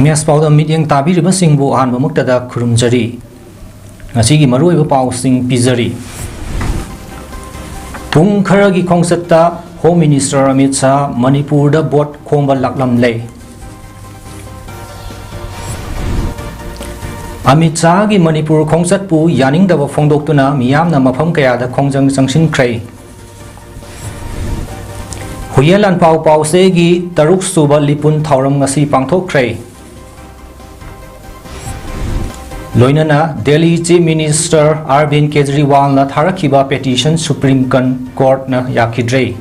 MS Paodam meeting tabiriba singbu ahanba muktada khurumjari ngasigi maruiba pau sing pizari pung kharagi khongsatta Home Minister Amit Shah Manipur da bot khomba laklam le Amit Shah gi Manipur khongsat pu yaning da phongdoktuna miyamna mafam kaya da khongjang sangsin khrei Huyelan pau pau segi taruk suba lipun thauram ngasi pangthok khrei Loinana Delhi Chief Minister Arvind Kejriwal na tharakiba petition Supreme Court na yakidrei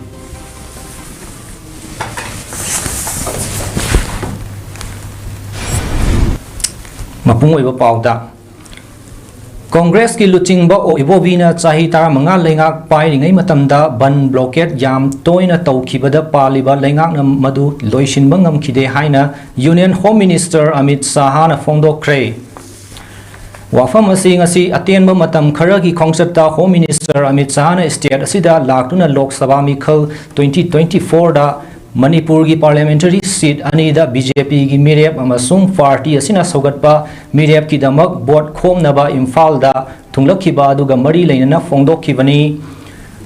Mapung oiba pauda Congress ki luchingba o ibobina chahi tara manga lengak pai ringai matamda ban blockade yam toina tawkhibada paliba lengak na madu loishinba ngamkhide haina Union Home Minister Amit Shah na phongdokre Wafam asi atenba matam kharagi khongsatta Home Minister Amit Shah na state asida laktuna Lok Sabha mikhal 2024 da Manipur gi parliamentary seat anida BJP gi mirep amasung party asina sogatpa mirep ki damak bot khomnaba Imphal da thunglakhiba aduga mari leinana phongdokhibani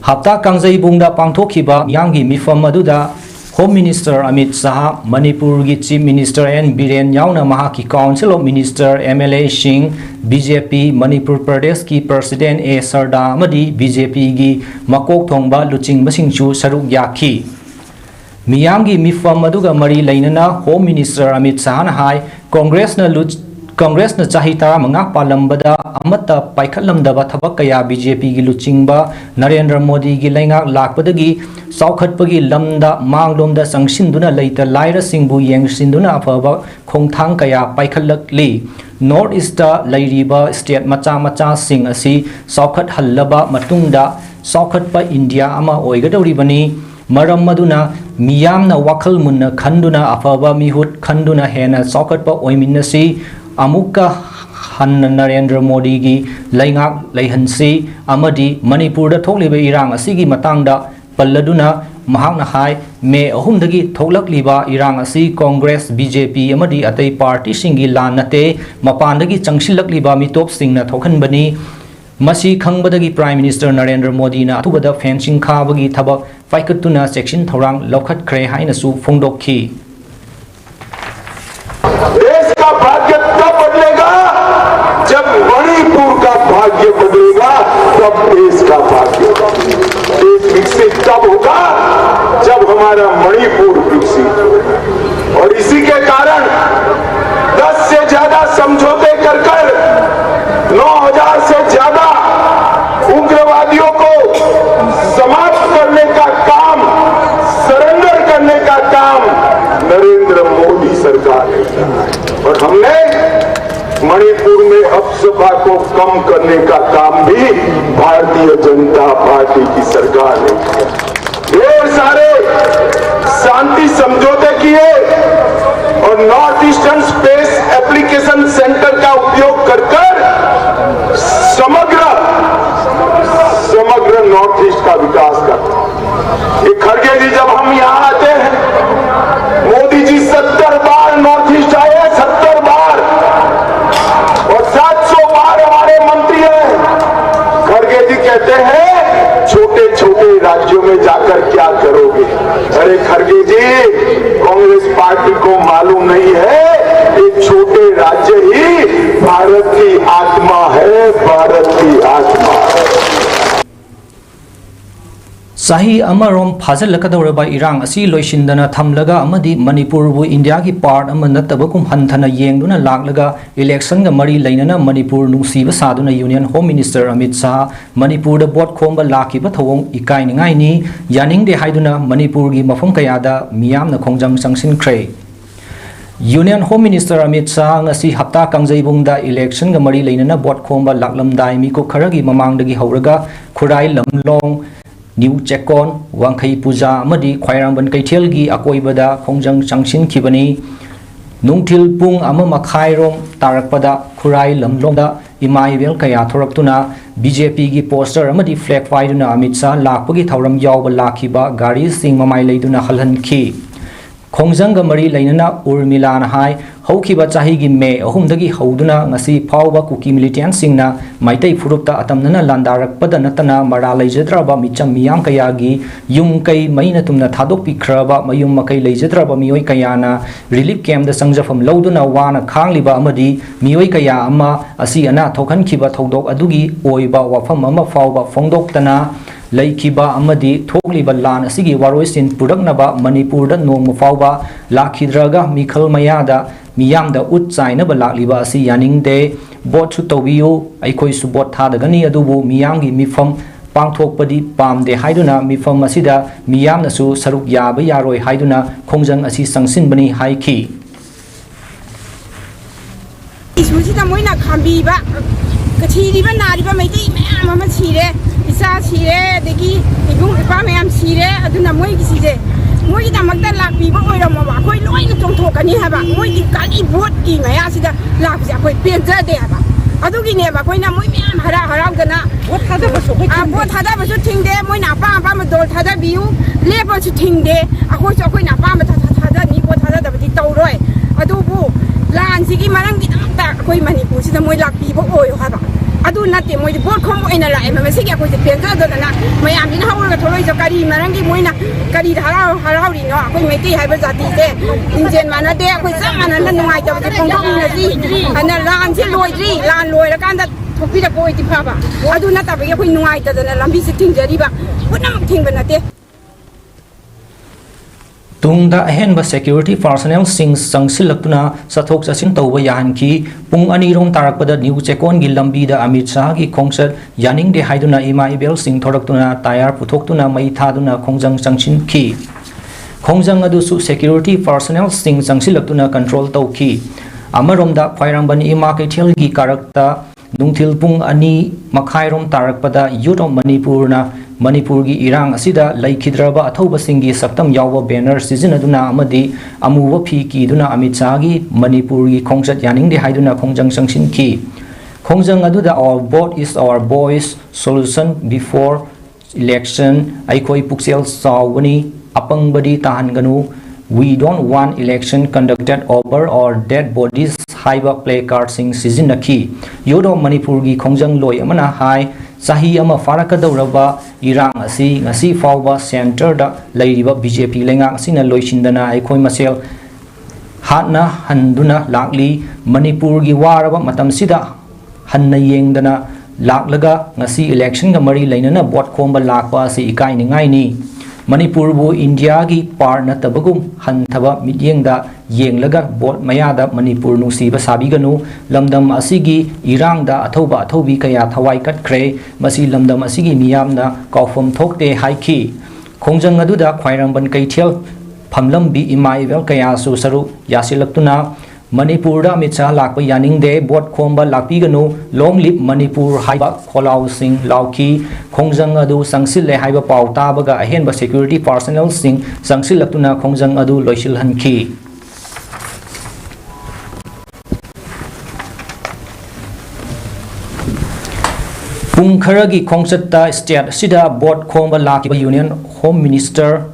hapta kangjai bungda pangthokhiba yangi mifam aduda Home Minister Amit Shah Manipur gi Chief Minister N Biren yauna mahaki Council of Minister MLA Singh BJP Manipur Pradesh ki President A Sarda amadi BJP gi makok thongba luching basingchu saruk yakhi Miyamgi mifam aduga mari lainana Home Minister Amit Shah na hai Congress na chahitara manga palambada amata paikhatlamdaba thabak kaya BJP gi luchingba Narendra Modi gi laingak lakpadagi saukhatpagi lamda manglomda sangsinduna leita laira singbu yengsinduna afaba khongthang kaya paikhatlakli North East da lairiba state macha sing asi saukhat hallaba matungda saukhatpa India ama oigadawribani Maram maduna miyamna wakhal munna khanduna afaba mihut khanduna hena saukhatpa oiminasi amuka hanna Narendra Modi gi laingak leihansi amadi Manipur da thokliba irang asigi matangda palladuna mahakna hai me ahumdagi thoklakliba irang asi Congress BJP amadi atai party singi lanate mapandagi changsilakliba mitop singna thokhanbani Masi khangbadagi Prime Minister Narendra Modi na athubada fencing khabagi thabak paikatuna section thorang lokhat khre haina su phongdokhi देश का भाग्य तब बदलेगा जब मणिपुर का भाग्य बदलेगा तब देश का भाग्य देश विकसित तब होगा जब हमारा मणिपुर विकसित और इसी के कारण 10 से ज्यादा समझौते कर 9,000 से ज्यादा उग्रवादियों को समाप्त करने का काम सरेंडर करने का काम नरेंद्र मोदी सरकार ने किया और हमने मणिपुर में अपसभा को कम करने का काम भी भारतीय जनता पार्टी की सरकार ने किया ढेर सारे शांति समझौते किए और north eastern space application centre का उपयोग कर समग्र नॉर्थ ईस्ट का विकास करते ये खड़गे जी जब हम यहाँ आते हैं मोदी जी 70 बार नॉर्थ ईस्ट आए 70 बार और 700 बार हमारे मंत्री हैं खड़गे जी कहते हैं छोटे छोटे राज्यों में जाकर क्या करोगे अरे खड़गे जी कांग्रेस पार्टी को मालूम नहीं है ये छोटे राज्य ही भारत की आत्मा है भारत की आत्मा Sahi amarom phajalakadawraba irang asi loisindana thamlaga amadi Manipur bu India ki part amanattabakum hanthana yengduna laklaga election ga mari lainana Manipur nungsiba saduna Union Home Minister Amit Shah Manipur da bot khomba lakiba thawong ikai ningai ni yaning de haiduna Manipur gi mafam kayada miyamna khongjang sangsin khrei Union Home Minister Amit Shah ngasi hapta kangjaibungda election ga mari lainana bot khomba laklamdai mi ko kharagi mamangdagi hauraga khurai lamlong New Chekon Wangkai Puja amadi Khwairangban Kaithelgi akoibada khongjang changsin khibani Nungthil pung ama makhairom tarakpada khurai lamlongda imaivel kaya thoraktuna BJP gi poster amadi flag paiduna Amit Shah lakpagi thauram yawba lakhiba gari sing mamai leiduna halhan khi Khongjang ga mari lainana Urmila na hai haukiba chahi gi me ahumdagi hauduna ngasi phawba kuki militant singna maitai furupta atamnana landarak pada natana mara leijadraba micham miyam kayagi yum kai maina tumna thadok pikhraba mayum makai leijadraba mioi kayana relief camp da sangjafam lauduna wana khangliba amadi mioi kaya ama asi ana thokan khiba thodok adugi oiba wafam ama phawba phongdoktana laikiba amadi thokliba lan asigi waroisin puraknaba manipurda nongma phawba lakhidraga mikhal mayada miyamda ut chainaba lakliba asi yaningde bot su tobiyo aikoi su bot thadagani adubu miyamgi mifam pangthokpadi pamde haiduna mifam asida miyamna su saruk yaba yaroi haiduna khongjang asi sangsinbani haiki ismusida moina khambiba kathiriba nariba maitei mayam ama chire isa chire degi ibung ipa mayam chire aduna moi gisije moi da magda lakbiba oiramo ba khoi loina tongthokani haba moi gi kali vote ki maya sida lakse khoi penjade haba adugi ne ba khoina moi mayam hara dana vote thada basu vote thada basu thingde moi na pa ma dol thada biu lebo su thingde akhoi na pa ma thada ni vote thada da bati tawroi adubu lan sigi marang gi ta khoi manipur sida moi lakbiba oyo haba adu nate moi vote khom oina la em ma sigi khoi penjade dana mayam ni hawra tholoi jo kari marang gi moi na kari harau ri no khoi meiti haiba jati se injen mana de khoi sam mana na nuai ta bati khong khong na ji ana lan si loi ri lan loi ra kan da thopi da koi ti phaba adu na ta be khoi nuai ta dana lambi si thing jari ba punam thing ba nate tungda ahenba security personnel sing sangsilaktuna sathok chasin tawba yahanki pung ani rom tarakpada new chekon gi lambi da Amit Shah gi khongsat yaning de haiduna ima ibel sing thoraktuna tayar puthoktuna mai thaduna khongjang changchin ki khongjang adu su security personnel sing sangsilaktuna control tawki amaromda khwairangban ima kethel gi karakta nungthil pung ani makhairom tarakpada youth of Manipur gi irang asida laikhidraba athoba singi saktam yawa banner sizinaduna amadi amuwa phi ki duna Amit Shah gi Manipur gi khongsat yaning de haiduna khongjang sangsin ki khongjang aduda our vote is our voice solution before election aikoi puksel sawani apangbadi tahanganu we don't want election conducted over our dead bodies haiba placard sing sizinaki yodo Manipur gi khongjang loi amana hai sahi ama farakadawraba irang asi ngasi fawba center da leiriba BJP lengang asina loisindana aikoi masel hatna handuna lakli Manipur gi waraba matamsida hanna yengdana laklaga ngasi election ga mari leinana bot khomba lakpa asi ikai ni ngai ni Manipur bu India gi par na tabagum hanthaba midyengda yenglaga bot mayada Manipur nusiba sabiganu lamdam asigi irangda athobi kaya thawai katkre masi lamdam asigi miyamna kaufom thokte haiki khongjang aduda khwairangban kaithel phamlambi imaivel kaya su saru yasilaktuna Manipur da Amit Shah lakpa yaning de bot khomba lakpiganu long lip Manipur haiba kholau sing lauki khongjang adu sangsil le haiba pau tabaga ahenba security personnel sing sangsilaktuna khongjang adu loisil hanki pung kharagi khongsatta state sida bot khomba lakiba union home minister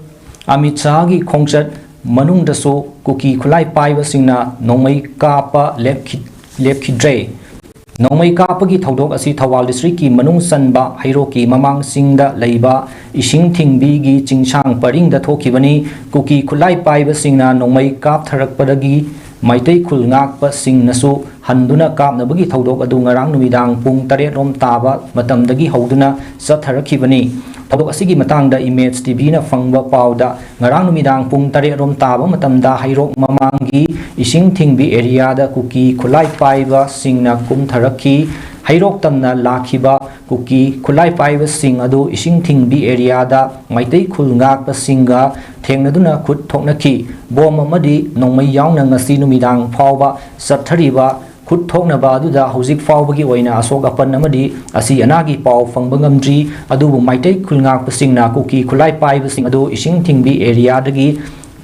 Amit Shah gi khongsat manungdaso kuki khulai paiba singna nongmai kapa lepkhidre nongmai kapa gi thodok asi Thawal district ki manung sanba hairo ki mamang singda leiba ising thingbi gi chingchang paring da thokibani kuki khulai paiba singna nongmai kap tharakpadagi maitai khulngak pa singnasu handuna kapnabagi thodok adu ngarang numidang pung 8 rom taba matamdagi hoduna satharakibani thodok asigi matangda image tv na fangba pauda ngarang numidang pung 8 rom taba matamda hairok mamangi ising thingbi area da kuki khulai paiba singna kum tharaki hairok tamna lakhiba kuki khulai paiba sing adu ising thingbi area da maitai khulngak pa singa thengnaduna khut thoknaki bom amadi nongmai yaungna ngasi numidang phawba sathariba khut thoknaba aduda hojik phawbagi oina asok apan amadi asi anagi paw fangba ngamdri adubu maitai khulngak pa singna kuki khulai paiba sing adu ising thingbi area dagi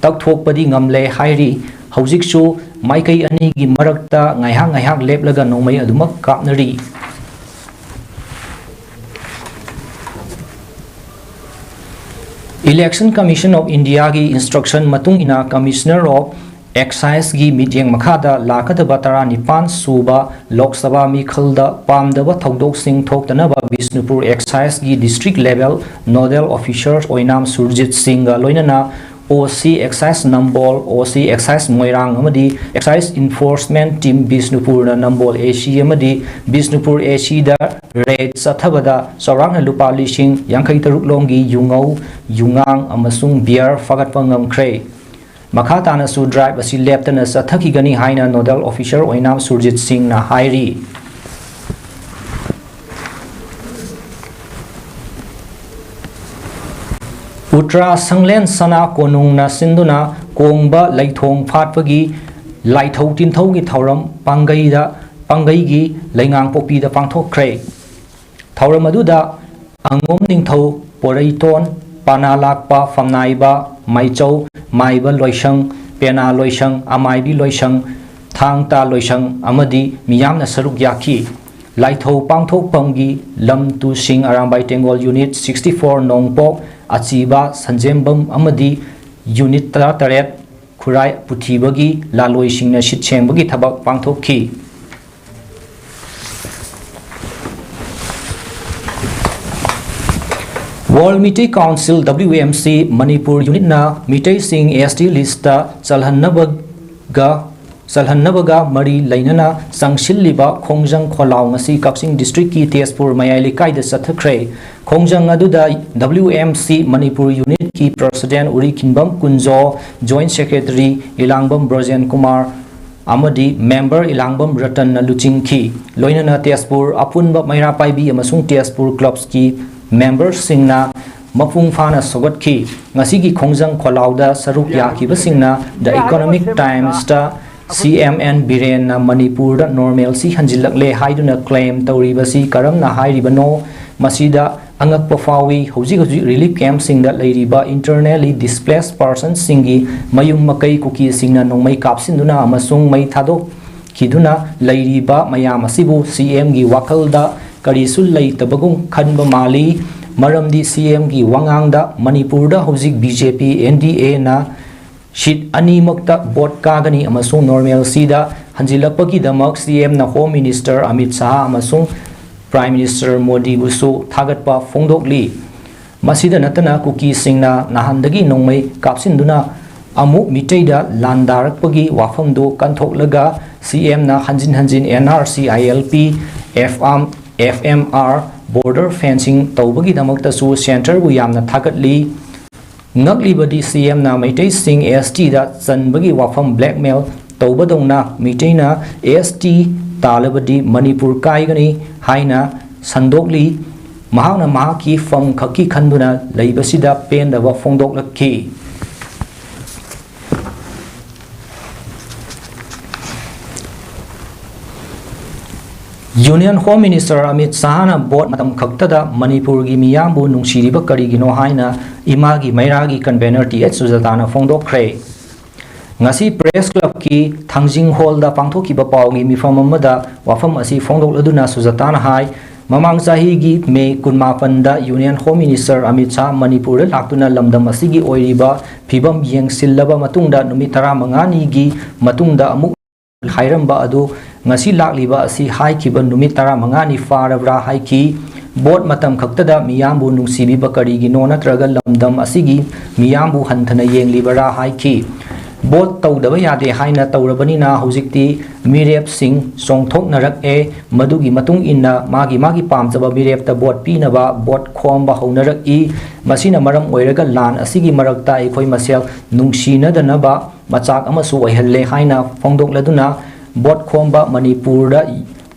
takthokpadi ngamle hairi hojik su maikai ani gi marakta ngaihak leplaga nongmai adumak kapnari Election Commission of India gi instruction matung ina Commissioner of Excise gi mityeng makhada lakadaba tara nipan suba Lok Sabha mikhalda pamdaba thodok sing thoktanaba Bisnupur Excise gi district level nodal officers oinam Surjit Singh loinana OC Excise Nambol OC Excise Moirang amadi Excise Enforcement Team Bisnupur na Nambol AC amadi Bisnupur AC da raid sathabada saurang na lupa lising yangkai taruk longi yungau yungang amasung beer fagatpa ngamkre Makhatana su drive asi leptana sathaki gani haina nodal officer oinam Surjit Singh na hairi Utra Sanglen Sana Konung na Sinduna Kongba Laithong Phatpagi Laithau Tinthau gi Thauram Pangai gi Laingang Popi da Pangthokre Thauram aduda Angom Ningthau Poraiton Panalakpa Famnaiba Maichau Maiba Loisang Pena Loisang Amaibi Loisang Thangta Loisang Amadi Miyamna Saruk Yaki Laithau Pangthok Pamgi Lam Tu Sing Arambai Tengol Unit 64 Nongpok Achiba Sanjembam Amadi Unit Taret Kurai Puthibagi Laloi Singna Shitchembagi Thabak Pangthokki World Meeting Council WMC Manipur Unit na Meeting Sing ST Lista Salhannabaga Mari Lainana Sangshilliba Khongjang Kholau ngasi Kaksing District ki Tezpur Mayai Likai da Sathakre Khongjang aduda WMC Manipur Unit ki President Uri Kinbam Kunjo Joint Secretary Ilangbam Brojen Kumar Amadi Member Ilangbam Ratan na Luchingki Loinana Tezpur Apunba Maira Paibi amasung Tezpur Clubs ki Members Singna Mapung Fana Sogatki Ngasigi Khongjang Kholauda Saruk Yakiba Singna The Economic Times ta CMN Biren na Manipur da normalcy hanjilakle haiduna claim tawribasi karamna hairibano masida angakpa fawi hoji relief camp singda leiriba internally displaced persons singi mayum makai kuki singna nongmai kapsinduna amasung mai thadok kiduna leiriba mayam asibu CM gi wakalda karisul lei tabagum khanba mali maramdi CM gi wangangda Manipur da hojik BJP NDA na Shit ani makta bot kagani amasung normal sida hanjilakpagi damak CM na Home Minister Amit Shah amasung Prime Minister Modi busu thagatpa fongdokli masida natana kuki singna nahandagi nongmai kapsinduna amu miteida landarakpagi wafamdo kanthoklaga CM na hanjin NRC ILP FMR border fencing tawbagi damakta su center bu yamna thagatli Naglibadi CM na Maitai Sing ST da Sanbagi Wafam blackmail Taubadongna Mitaina ST Talabadi Manipur Kaigani Haina Sandokli Mahana Mahaki Fam Kaki Kanduna Laibasida Pen da Wafongdok Laki Union Home Minister Amit Shah bot matam khaktada Manipur gi miyambu nungsiriba karigino haina imagi mairagi convener TH Sujatana fongdokre ngasi press club ki thangjing hall da pangthokiba pawgi mifam amada wafam asi fongdokladuna Sujatana hai mamang sahi gi me kunmapan da Union Home Minister Amit Shah Manipur laktuna lamdam asigi oiriba phibam yengsillaba matungda numi 15 gi matungda amuk hairamba adu ngasi lakliba asi haikiba numit 15 ni farabra haiki bot matam khaktada miyambu nungsibi bakari gi nona traga lamdam asigi miyambu hanthana yenglibara haiki bot tawdaba yade haina tawrabani na hojikti mirep sing songthok narak e madugi matung inna magi pamjaba mirep ta bot pinaba bot khomba honarak i masina maram oiraga lan asigi marakta ekhoi masel nungsina danaba machak amasu oihalle haina fongdokladuna bot khomba Manipur da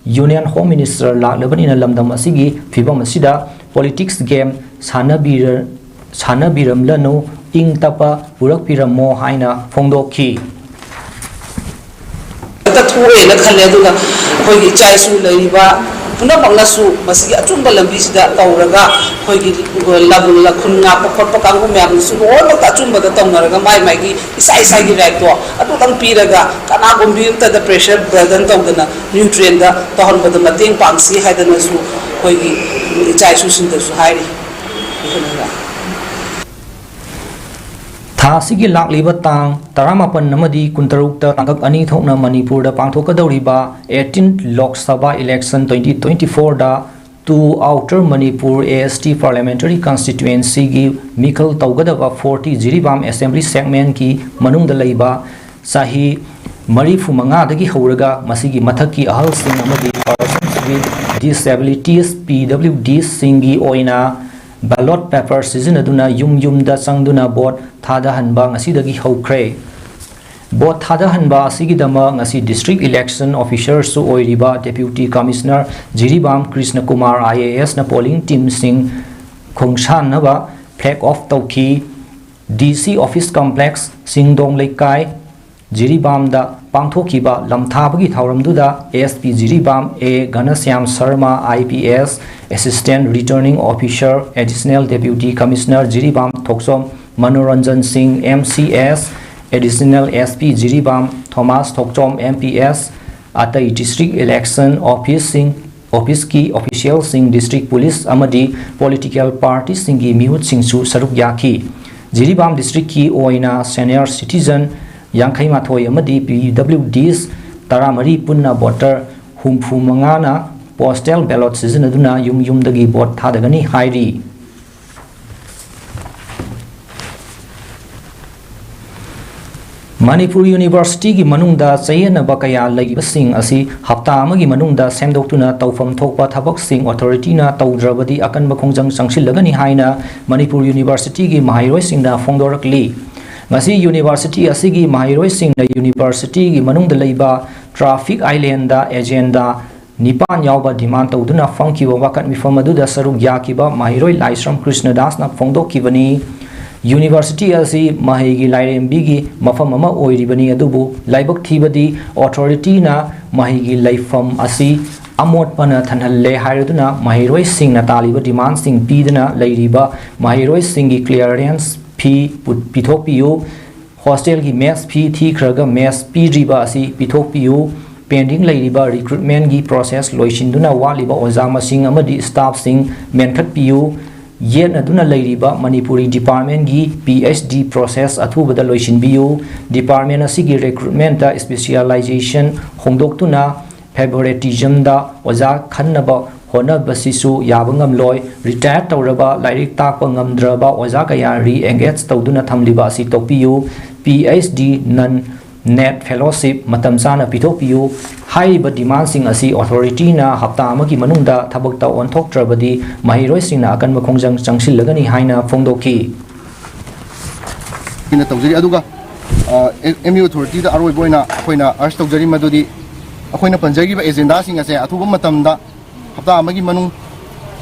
Union Home Minister laklabani na lamdam asigi phibam asida politics game sanabiram lanu ing tapa purak piramo haina fongdokhi ta thuwe na khalle duna khoi gi chai su leiba puna bangna su masigi achumba lambi sida tawraga khoi gi labul la khunna pakot pakangu myam su ro ta achumba da tawraga mai gi isai gi right to atu tang piraga kana gombir ta the pressure burden tawdana nutrient da tahon bada mateng pangsi haidana su khoi gi chai su sin da su hairi ꯊꯥꯁꯤꯒꯤ ꯂꯥꯛꯂꯤꯕ ꯇꯥꯡ 18 ꯑꯃꯗꯤ 16ꯇ ꯇꯥꯡꯀꯛ ꯑꯅꯤ ꯊꯣꯛꯅ ꯃꯅꯤꯄꯨꯔꯗ ꯄꯥꯡꯊꯣꯛꯀꯗꯧꯔꯤꯕ 18th Lok Sabha election 2024ꯗ two outer Manipur AST parliamentary ꯀꯟꯁꯇꯤꯇ꯭ꯌꯨꯑꯦꯟꯁꯤꯒꯤ ꯃꯤꯈꯜ ꯇꯧꯒꯗꯕ 40 ꯖꯤꯔꯤꯕꯥꯝ ꯑꯦꯁꯦꯝꯕ꯭ꯂꯤ ꯁꯦꯒꯃꯦꯟꯠꯀꯤ ꯃꯅꯨꯡꯗ ꯂꯩꯕ ꯆꯍꯤ 45ꯗꯒꯤ ꯍꯧꯔꯒ ꯃꯁꯤꯒꯤ ꯃꯊꯛꯀꯤ ꯑꯍꯜꯁꯤꯡ ꯑꯃꯗꯤ persons with disabilities PWD ꯁꯤꯡꯒꯤ ꯑꯣꯏꯅ ballot paper sizinaduna yumda changduna vote thadahanba ngasidagi hokre vote thadahanba asigidama ngasi district election officer su oiriba deputy commissioner Jiribam Krishna Kumar IAS na polling team sing khongshan naba flag off tauki DC office complex Singdong Lekai Jiribam da pangthokiba lamthabagi thauramduda ASP Jiribam A Ganasyam Sharma IPS Assistant Returning Officer Additional Deputy Commissioner Jiribam Thoksom Manoranjan Singh MCS Additional SP Jiribam Thomas Thoksom MPS Atai District Election Office ki official Singh District Police amadi political party singi mihut singsu saruk yaki Jiribam District ki oina senior citizen Yankai Mathoi amadi PWDs Taramari Punna voter humfu mangana postal ballot sizinaduna yumdagi vote thadagani hairi Manipur University gi manungda chayena bakaya lagi sing asi hafta amagi manungda semdoktuna tawfam thokpa thabak sing authority na tawdrabadi akan bakhongjang sangsilagani haina Manipur University gi mahairoi singna phongdorakli ngasi university asigi mahairoi singna university gi manungda leiba traffic island da agenda Nipan yauba demand tawduna phangkiba wakat mifam aduda saruk yakiba mahiroi Laisram Krishnadas na phongdokibani University asi mahigi lairembigi mafam ama oiribani adubu laibak thibadi authority na mahigi laifam asi amot pana thanhalle hairaduna mahiroi singna taliba demand sing pidana leiriba mahiroi singi clearance fee pithopiyu hostel gi mess fee thikraga mess pidriba asi pithopiyu pending leiriba recruitment gi process loishinduna waliba oja masing amadi staff sing menkhat piu yen aduna leiriba Manipuri department gi PhD process athubada loishin biu department asigi recruitment ta specialization hongdoktuna favoritism da oja khannaba hona basisu yabangam loi retire tawraba lairik takpa ngamdraba oja kaya re-engage tawduna thamliba asi topiu PhD non net fellowship matam sana pithopiu haiba demand sing asi authority na hafta amagi manungda thabakta onthoktrabadi mahiroi singna akan makhongjang changsilagani haina phongdoki ina tawjari aduga MU authority da aroi boina akoina arst tawjari madudi akoina panjagi ba agenda sing ase athuba matamda hafta amagi manung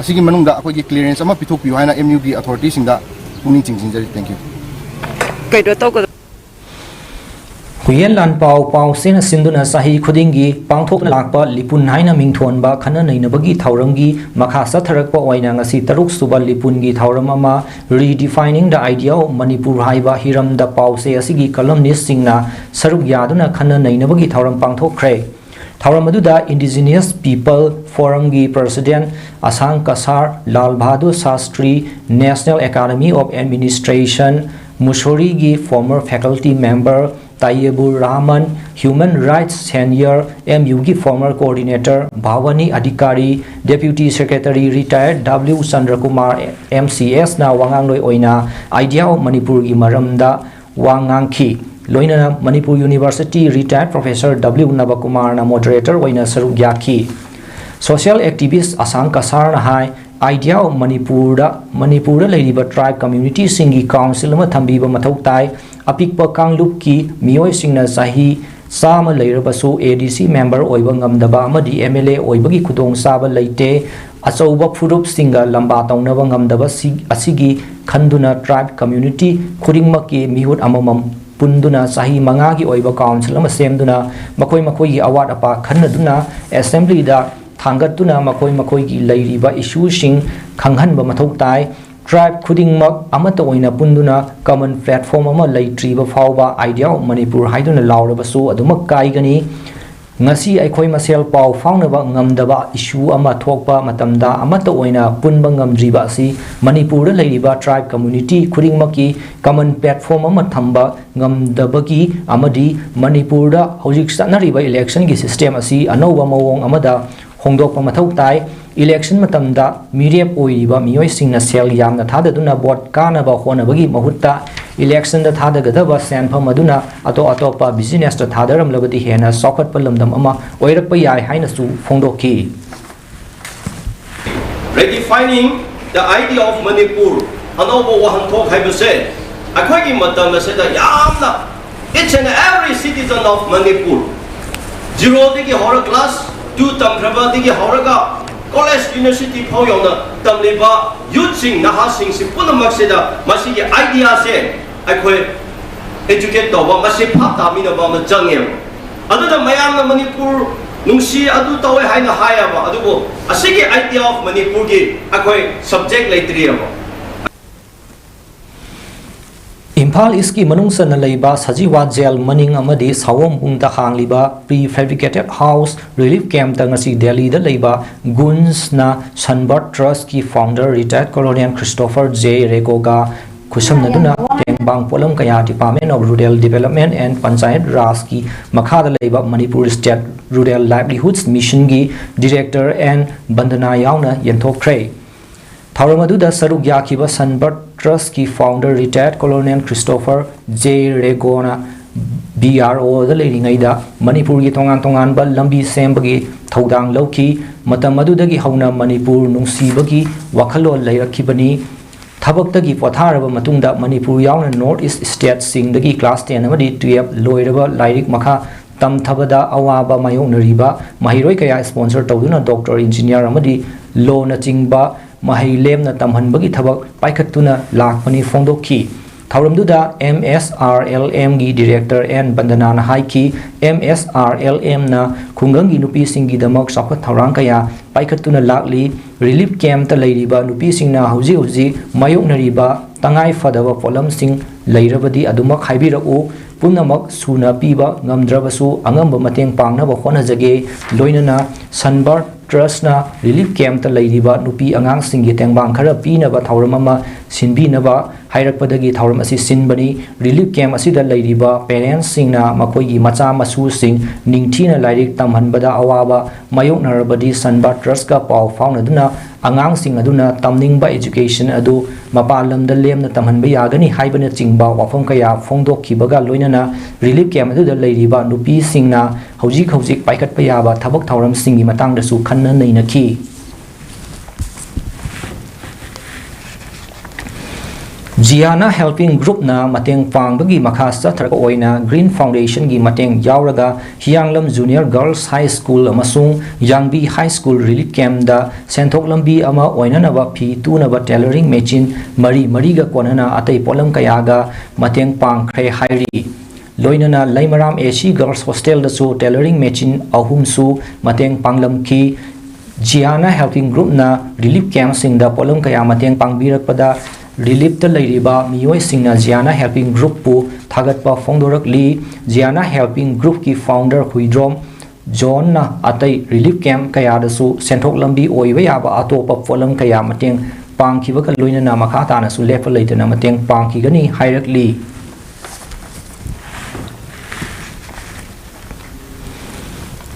asigi manungda akoigi clearance ama pithopiu haina MU gi authority singda puning chingsinjari thank you kaido tawko Huyen lan pau sena sinduna sahi khudingi pangthok lakpa lipun haina mingthonba khana nainabagi thauramgi makha satharakpa oina ngasi taruk suba lipungi thauram ama redefining the idea of Manipur haiba hiram da pause asigi columnist singna saruk yaduna khana nainabagi thauram pangthokre thauram aduda indigenous people forum gi president Asang Kasar Lal Bahadur Shastri National Academy of Administration Mushori gi former faculty member Tayyebur Rahman, Human Rights Senior, MUG former coordinator, Bhavani Adhikari, Deputy Secretary retired W. Chandrakumar MCS na wangangloi oina idea of Manipur gi maramda wangangki. Loina Manipur University retired Professor W. Navakumar na moderator oina saruk yaki. Social activist Asang Kasar na hai idea of Manipur leiriba tribe community singi council ma thambiba mathau tai apikpa kanglup ki mioi singna sahi sama leirabasu ADC member oiba ngamdaba amadi MLA oibagi khudong saba leite achauba phurup singa lamba taunaba ngamdaba asigi khanduna tribe community khudingmaki mihut amamam punduna sahi mangagi oiba council ama semduna makoi gi award apa khannaduna assembly da thangatuna makoi gi leiriba issue sing khanghanba mathau tai tribe khudingmak amata oina punduna common platform ama leitriba fawba idea of Manipur haiduna laurabasu adumak kaigani ngasi aikhoi masel pau faunaba ngamdaba issue ama thokpa matamda amata oina punba ngamdriba asi manipur da leiriba tribe community khudingmaki common platform ama thamba ngamdabaki amadi manipur da hojik sanariba election gi system asi anoba mawong amada hongdokpa mathau tai election matamda mirep oiriba miyoi singna sel yamna thadaduna vote kanaba honabagi mahutta election da thadagadaba senpham aduna atopa business da thadaram labadi hena sokat palamdam ama oirakpa yai haina su phongdoki redefining the idea of Manipur anobo wahan thok haibase akhoi matam se da yamna each and every citizen of Manipur zero digi hora class 2 tamkraba digi horaga college university phoyona tamliba youth sing naha sing si punamak se da masi idea se akhoi educate to ba masi phap ta mina ba ma jangem adu da mayam na Manipur nungsi adu tawe haina haya ba adu bo asigi idea of Manipur gi akhoi subject laitri ba Imphal iski manungsan leiba sajiwa jail maning amadi sawom bungta hangliba prefabricated house relief camp ta ngasi Delhi da leiba guns na Sunbird Trust ki founder retired Colonel Christopher J. Regoga khusam naduna tengbang polam kaya Department of Rural Development and Panchayat Raj ki makha da leiba Manipur State Rural Livelihoods Mission gi director and bandana yauna yenthokre Thauramadu Saruk Yakiba Sunbird Trust ki founder retired Colonel Christopher J. Regona BRO the leading Aida Manipur gi tongan ba lambi sembagi thodang lauki matamadudagi hauna Manipur nungsibagi wakhalo lairakibani thabaktagi potharaba matungda Manipur yauna North East State singdagi class 10 amadi 12 loiraba lairik makha tam thabada awaba mayonariba mahiroi kaya sponsor tawduna doctor engineer amadi law na chingba mahilem na tamhanbagi thabak paikhatuna lakpani phongdokhi thauramduda MSRLM gi director and bandana na haiki MSRLM na khungangi nupi singi damak sakhat thaurang kaya paikhatuna lakli relief camp ta leiriba nupi singna hauji mayoknariba tangai fadaba polam sing leirabadi adumak haibirau punamak suna piba ngamdrabasu angamba mateng pangnaba honajage loinana Sunbird Trust na relief camp ta leiriba nupi angang singi tengbang khara pinaba thauram ama sinbinaba hairakpadagi thauram asi sinbani relief camp asida leiriba parents singna makoigi macha masu sing ningthina lairik tamhanbada awaba mayoknarabadi Sunbird Trust ka paw faunaduna angang sing aduna tamningba education adu mapalamda lemna tamhanba yagani haibana chingba wafam kaya phongdokhibaga loinana relief camp adu leiriba nupi singna hojik paikatpa yaba thabak thauram singi matang da su khanna nainaki Giana Helping Group na mateng pangbagi makasa tharka oina Green Foundation gi mateng yauraga Hianglam Junior Girls High School amasung Yangbi High School Relief Camp da senthok lambi ama oina naba phi tu naba tailoring machine mari ga konana atai polam kayaga mateng pang khre hairi loinana Laimaram AC Girls Hostel da su tailoring machine ahum su mateng panglam ki Giana Helping Group na Relief Camp sing da polam kaya mateng pangbirakpada Relief ta leiriba miyoi singna Giana Helping Group pu thagatpa phongdorakli Giana Helping Group ki founder Huidrom John na atai relief camp kaya dasu senthok lambi oiba yaba atopa polam kaya mateng pangkhiba ka loinana makha ta na su lepa leitana mateng pangkhigani hairakli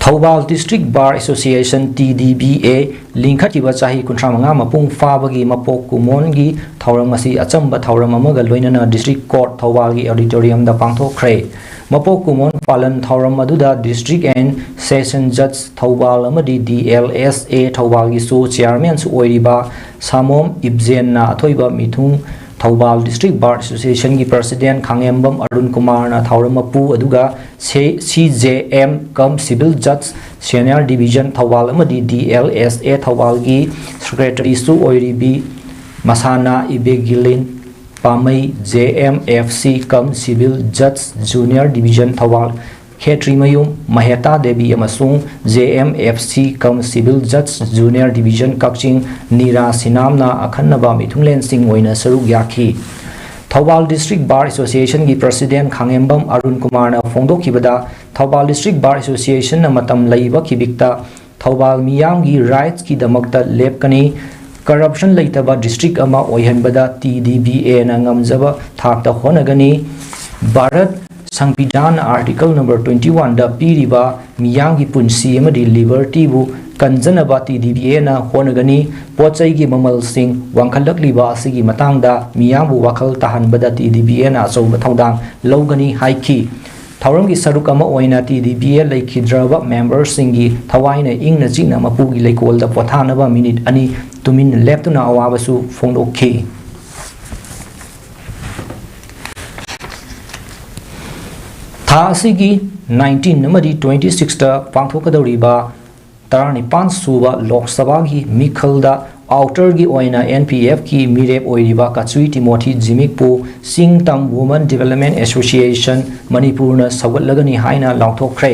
Thoubal District Bar Association TDBA linkhatkiba chahi 35 mapung fabagi mapok kumon gi thauram asi achamba thauram amaga loinana district court Thoubal gi auditorium da pangthokre mapok kumon palan thauram aduda district and session judge Thoubal amadi DLSA Thoubal gi su chairman su oiriba Samom Ibzen na athoiba mithung Thoubal District Bar Association ki President Khangembam Arun Kumar na Thauram-apu aduga CJM cum Civil Judge Senior Division Thoubal amadi DLSA Thoubal ki Secretary su oiribi Masana Ibegilin Pamai JMFC cum Civil Judge Junior Division Thoubal Khetrimayum Maheta Devi amasung JMFC cum Civil Judge Junior Division Kakching Nira Sinamna akhannaba mithunglen sing oina saruk yakhi Thobal District Bar Association gi President Khangembam Arun Kumar na phongdokhibada Thobal District Bar Association na matam laiba kibikta Thobal miyam gi rights ki damakta lepkani corruption leitaba district ama oihanbada TDBA na ngamjaba thakta honagani Bharat Sangbidan Article number 21 da piriba miyam gi punsi amadi liberty bu kanjanaba TDBA na honagani pochai gi mamal sing wangkhalak liba asigi matangda miyam bu wakhal tahanbada TDBA na achouba thodang logani haiki Thauram gi saruk ama oina TDBA laikhidraba members singi thawaina ingna jina mapugi laikol da pothanaba minute ani tumin leptuna awabasu phongdokhi tha asigi 19 namadi 26 ta pangthokadoriba 19 suba Lok Sabha gi mikhalda outer gi oina NPF ki mirep oiriba Kachui Timothy Jimikpu Singtam Women Development Association Manipur na sawatlagani haina lauthokre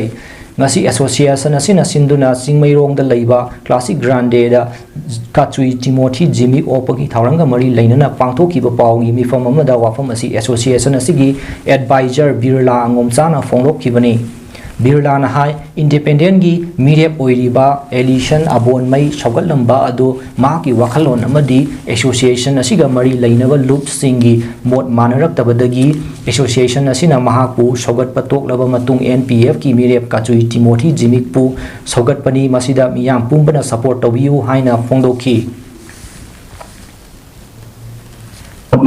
ngasi association asina sinduna Singmairong da leiba Classic Grande da Kachui Timothy Jimik opagi thauranga mari leinana pangthokiba pawgi mifam amada wafam asi association asigi advisor Birla Angomchana phonglokibani Birla na hai independent gi mirep oiriba election abon mai saugatlamba adu maki wakhalon amadi association asiga mari leinaba loop singi mot manaraktabadagi association asina mahaku saugat patoklaba matung NPF ki mirep Kachui Timothy Jimikpu saugatpani masida miyam pumbana support tobiu haina phongdokhi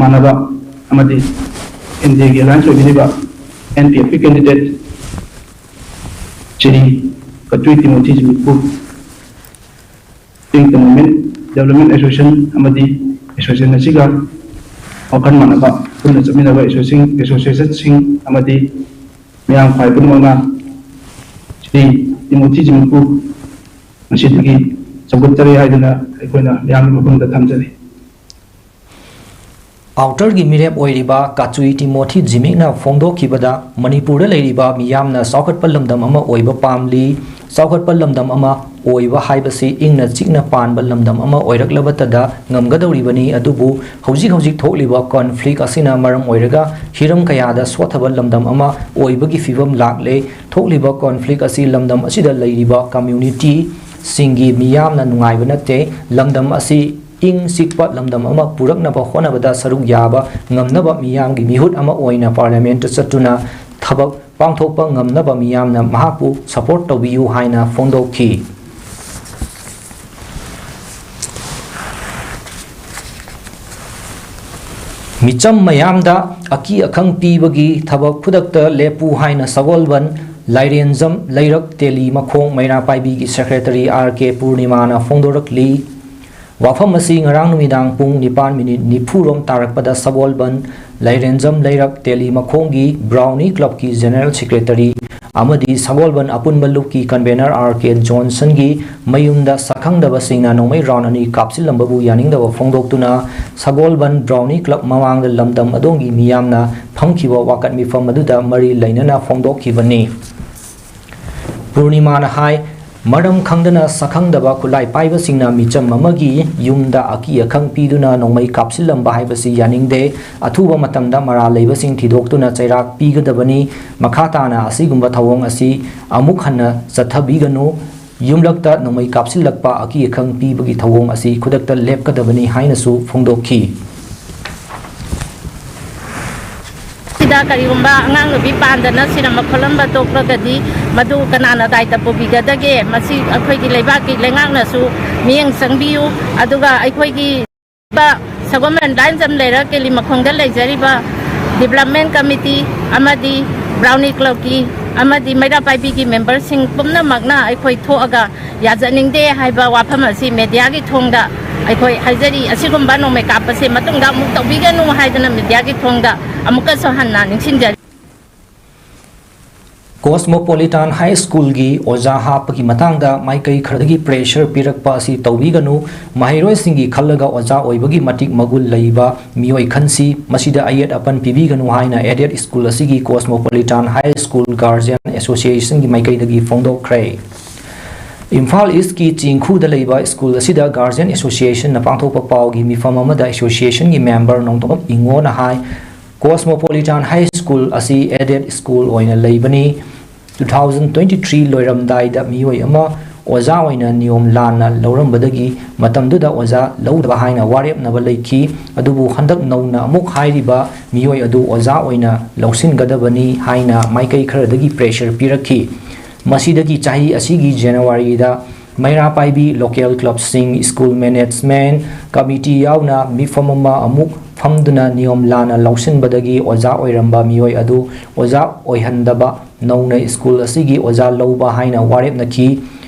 manaba amadi India gi alliance oiriba NPF candidate Chiri Kachui Timothy Jimikpu Singtam Women Development Association amadi association asiga okan manaba punna chaminaba association sing amadi miyam khwai punmanga Chiri Timothy Jimikpu masidagi sabuttari haidana aikoina miyam mafumda thamjari Outer gi mirep oiriba Kachui Timothy Jimik na phongdokhibada Manipur da leiriba miyamna saukhat palamdam ama oiba pamli saukhat palamdam ama oiba haibasi ingna chikna panba lamdam ama oiraklabatada ngamgadoribani adubu hojik thokliba conflict asina maram oiraga hiram kayada swathaba lamdam ama oibagi fibam lakle thokliba conflict asi lamdam asida leiriba community singi miyamna nungaiba natte lamdam asi ing sikpa lamdam ama puraknaba honabada saruk yaba ngamnaba miyamgi mihut ama oina parliament chatuna thabak pangthokpa ngamnaba miyamna mahapu support tobiu haina phongdokhi micham mayamda aki akhang pibagi thabak khudakta lepu haina sagolban lairenjam lairak teli makhong maira paibi gi secretary RK Purnima na phongdorakli Wafam asi ngarang numidang pung 9 minute nipurom tarakpada sabolban lairenjam lairak teli makhongi Brownie Club ki General Secretary amadi sabolban apun baluk ki convener RK Johnson gi mayumda sakhangdaba singna nomai raunani kapsilambabu yaningdaba phongdoktuna sabolban Brownie Club mawangda lamdam adongi miyamna phamkiwa wakat mifam aduda mari lainana phongdokhibani Purnima na hai Madam Kangdana Sakhangdaba Kulai Paiba Singna Micham Mamagi Yumda Aki Akang Piduna Nomai Kapsilam Bahibasi Yaningde Atuba Matamda Mara Labasing Tidoktuna Chairak Pigadabani Makatana Asigumba Tawong Asi Amukhana Zathabigano Yumlakta Nomai Kapsilakpa Aki Akang Pibagi Tawong Asi Kudakta Lepkadabani Hainasu Phongdokhi Sida karigumba angang nubi pandana sina makholamba tokragadi madu kanana daita pobigadage masi akhoi gi leiba ki lengak na su mieng sangbiu aduga akhoi gi ba sagomen line jam lera ke li makhongda leijari ba development committee amadi Brownie Club ki amadi maida paibi ki member sing pumna magna akhoi thoaga yajaningde haiba wafam asi media gi thongda akhoi haijari asigumba no me kapase matungda muk tobiga no haidana media gi thongda amuka sohanna ningsinjari Cosmopolitan High School gi oja hapagi matangda maikai khardagi pressure pirakpa asi tawbiganu mahiroi singi khallaga oja oibagi matik magul leiba mioi khansi masida ayat apan pibiganu haina aided school asigi Cosmopolitan High School Guardian Association gi maikai dagi phongdokre Imphal East ki Chingkhu da leiba school asida Guardian Association na pangthokpa pawgi mifam amada association gi member nongtop ingona hai Cosmopolitan High School asi aided school oina leibani 2023 loiramdaida mioi ama oza oina niyom lana laurambadagi matamduda oza laudaba haina warepnaba leiki adubu handak nauna amuk hairiba mioi adu oza oina lausingadabani haina maikai kharadagi pressure pirakhi masidagi chahi asigi January da Maira Paibi local club sing school management committee yauna mifamama amuk famduna niyom lana lausin badagi oza oiramba mioi adu oza oihandaba nauna school asigi oza lauba haina warep naki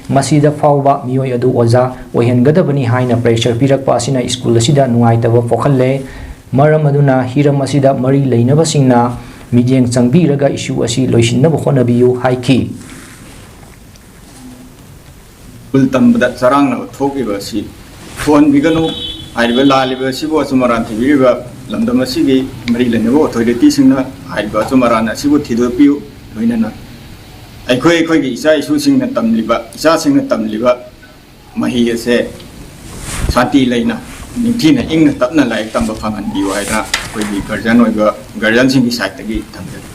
masida fawba mioi adu oza oihangadabani haina pressure pirakpa asina school asida nuaitaba pokhalle maram aduna hiram asida mari leinaba singna midyeng changbiraga issue asi loisinna bokhonabiyu haiki ultambada sarang na thokiba si phone biganu aiba laliba sibo sumaran thibiba lamdam asigi mari lenebo authority singna aiba sumaran asibo thidopiu loinana aikhoi gi isa isu singna tamliba isa singna tamliba mahi ase sati leina ningthina ingna tapna lai tamba phangan biwa haina koi gi guardian singi side tagi thamja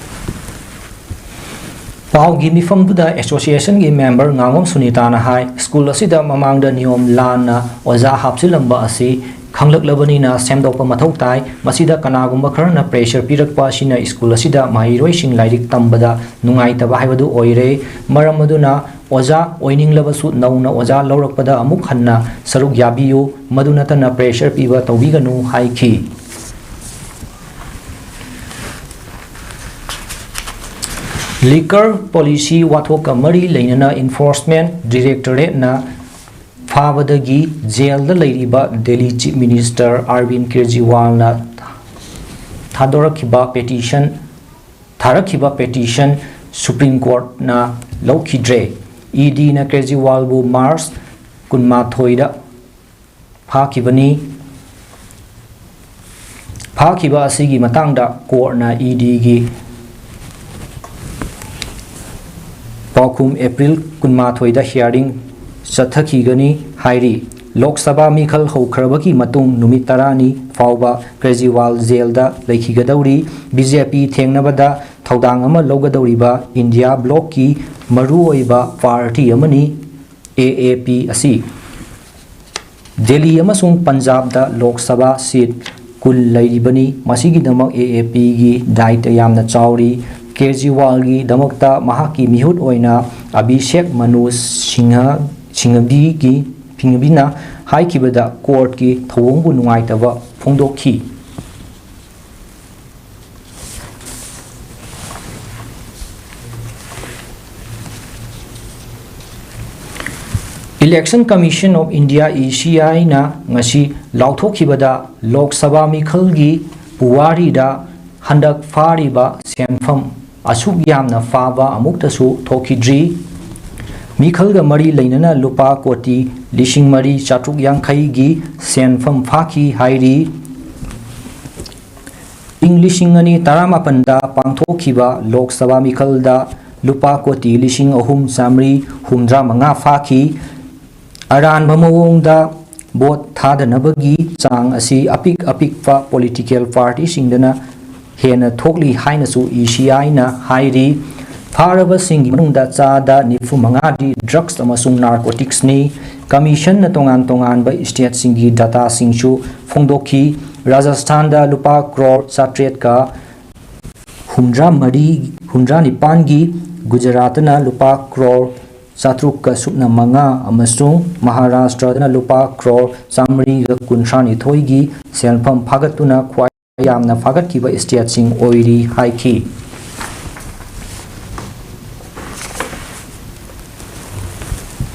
Paugi mifamduda association gi member ngangom sunita na hai school asida mamangda niyom lana oza hapsilamba asi khanglak na semdokpa mathau tai masida kanagumba kharna pressure pirakpa sina school asida mahiroi sing lairik tambada nungai taba haibadu oire maram aduna oza oining labasu nauna oza laurakpada amuk hanna saruk yabiyu madunatana pressure piba tawbiganu haiki Liquor Policy Wathoka Mari Lainana Enforcement Directorate na Fabadagi Jail the Ladiba Delhi Chief Minister Arvind Kejriwal na Tharakiba petition Supreme Court na Lokidre ED na Kejriwal bu Mars Kunmathoida Phakiba asigi matangda court na ED gi Paukum April Kunmathoida hearing Sathakigani Hairi Lok Sabha Mikhal Hokrabaki Matung Numitarani Fauba Kejriwal Jailda Laikhigadauri BJP Thengnabada Thaudangama Logadoriba India Bloc ki Maruoiba Party Amani AAP Asi Delhi amasung Punjab da Lok Sabha seat Kul Lairibani Masigidamak AAP gi Daita Yamna Chauri Kejriwal gi damakta mahaki mihut oina Abhishek Manu Singhbina haikibada court ki thawongbu nungaitaba phongdokhi Election Commission of India ECI na ngasi lauthokibada Lok Sabha Mikhal gi Puwari da handak fariba senfam asuk yamna faba amuktasu thokidri Mikhalga mari lainana lupa koti lishing mari chatruk yankhai gi senfam phaki hairi Englishing ani taramapanda pangthokhiba Lok Sabha Mikhalda lupa koti lishing ahum samri humdra manga phaki aran bamawongda bot thadanabagi chang asi apikpa political party singdana Hena Thokli Hainasu ECI na Hairi Paraba Singi Manungda Chada Nifu Mangadi Drugs amasung Narcotics ni Commission na tongan ba state singi data singchu Phongdokhi Rajasthan da lupa crore satret ka Hundra Nipangi Gujarat na lupa crore Satruk ka sukna manga amasung Maharashtra na lupa crore Samri ga kunshani thoigi Selpham Phagatuna Kwai Yamna fagat kiba state sing oiri haiki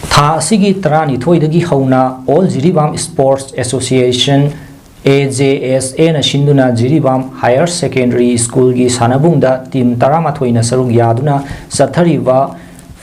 Tha asigi tarani thoidagi hauna All Jiribam Sports Association AJSA na shinduna Jiribam Higher Secondary School gi sanabungda team taramathoina saruk yaduna sathariba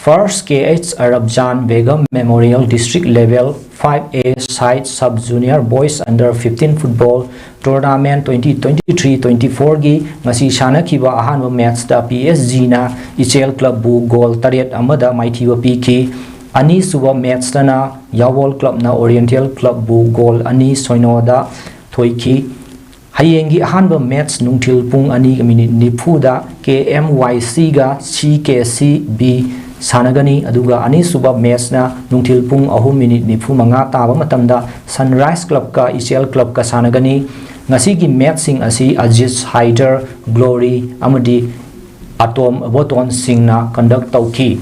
First KH Arabjan Begum Memorial District Level 5A Side Sub-Junior Boys Under 15 Football Tournament 2023-24 gi ngasi sanakiba ahanba match da PSG na Ichel Club bu goal tariat amada maithiba piki ani suba match na Yawol Club na Oriental Club bu goal ani soinoda thoiki Hayengi ahanba match nungthil pung 2:40 KMYC ga CKCB sanagani aduga ani suba match na nungthil pung 3:45 taba matamda Sunrise Club ka Ichel Club ka sanagani ngasigi match sing asi Ajit Haider Glory amadi Atom Boton singna conduct tauki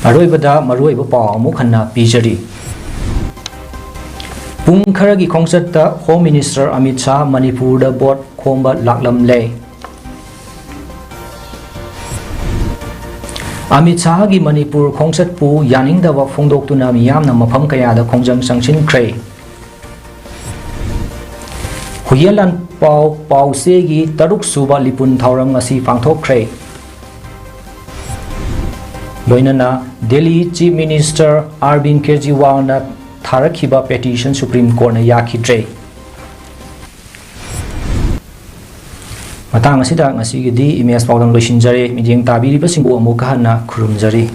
Aroibada maroiba paw amuk hanna pijari Pung kharagi khongsatta Home Minister Amit Shah Manipur da bot khomba laklam le Amit Shah gi Manipur khongsat pu yaning da wa phongdok tu na miyamna mafam kaya da khongjang sangshin kre Huyelan paw se gi taruk suba lipun thauram ngasi pangthok kre Loinana Delhi Chief Minister Arvind Kejriwal na Tharakhiba petition Supreme Court na yakhidre Matang asida ngasigi di imes paudang loisinjare midyeng tabiri basing u amuk hanna khurumjari